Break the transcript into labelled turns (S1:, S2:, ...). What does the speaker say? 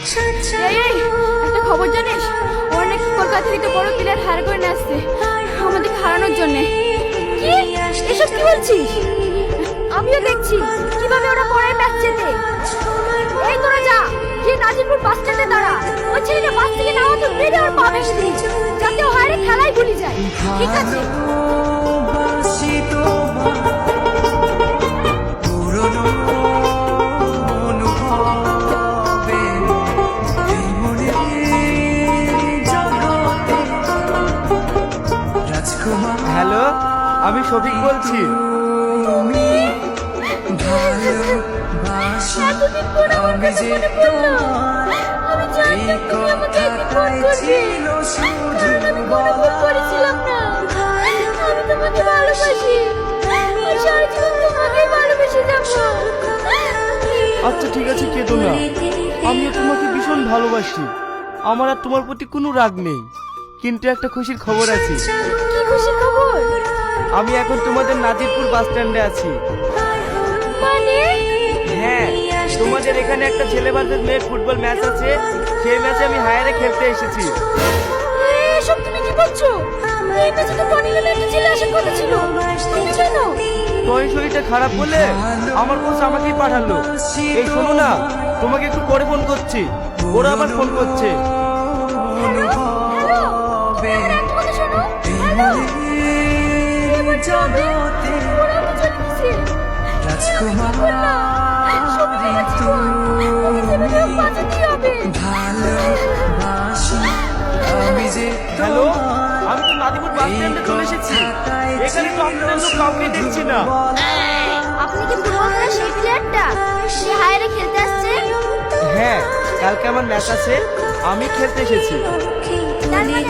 S1: এই একটা খবর জানিস, ওরা নাকি কলকাতা থেকে বড় প্লেয়ার হার করে নিয়ে আসছে আমাদেরকে হারানোর জন্য। কি এসব কি বলছিস? আমিও দেখছি কিভাবে ওরা পরের ম্যাচ জেতে। এই তোরা যা, গিয়ে নাজিরপুর বাস স্ট্যান্ডে দাঁড়া। ওই ছেলেটা বাস থেকে নামা তো মেরে ওর পা ভেঙে দিস, যাতে ও হারে খেলাই ভুলে যায়। ঠিক আছে?
S2: হ্যালো, আমি শফিক বলছি।
S1: এতদিন পর আমার কাছে মনে পড়লো। আমি জানতাম তুমি আমাকে একদিন ফোন করবে, কারণ আমি কোনো ফোন করেছিলাম না। আমি তোমাকে ভালোবাসি, আমি সারা জীবন তোমাকেই ভালোবেসে যাবো।
S2: আচ্ছা ঠিক আছে, কেঁদো না। আমিও তোমাকে ভীষণ ভালোবাসি। আমার আর তোমার প্রতি কোনো রাগ নেই, কিন্তু একটা খুশির খবর আছে।
S1: কি খুশির খবর?
S2: আমি এখন তোমাদের নাজিরপুর বাস স্ট্যান্ডে আছি।
S1: মানে?
S2: হ্যাঁ, তোমাদের এখানে একটা ছেলে ভার্সেস মেয়ের ফুটবল ম্যাচ আছে, সেই ম্যাচে আমি হায়ারে খেলতে এসেছি।
S1: এসব তুমি কি করছো? এই ম্যাচে তো টনি নামে একটা ছেলে আসার কথা ছিল, তুমি জানো?
S2: তোর শরীরটা খারাপ বলে আমার কোচ আমাকেই পাঠালো। এই শোনো না, তোমাকে একটু পরে ফোন করছি, ওরা আবার ফোন করছে।
S1: হ্যালো হ্যালো, আমার একটা কথা শোনো। হ্যালো, এবার যাবে, ওরা তো চলে গেছে। রাজকুমার না, সত্যি জীবন, ওকে যেভাবে হোক বাঁচাতেই হবে।
S2: হ্যালো, আমি তো নাজিরপুর বাস স্ট্যান্ডে চলে এসেছি। এখানে তো আপনাদের লোক কাউকে দেখছি না।
S1: আপনি কি ফুটবল খেলার সেই প্লেয়ারটা, সে হায়ারে খেলতে আসছে?
S2: হ্যাঁ, কালকে আমার ম্যাচ আছে, আমি খেলতে এসেছি।
S1: তার মানে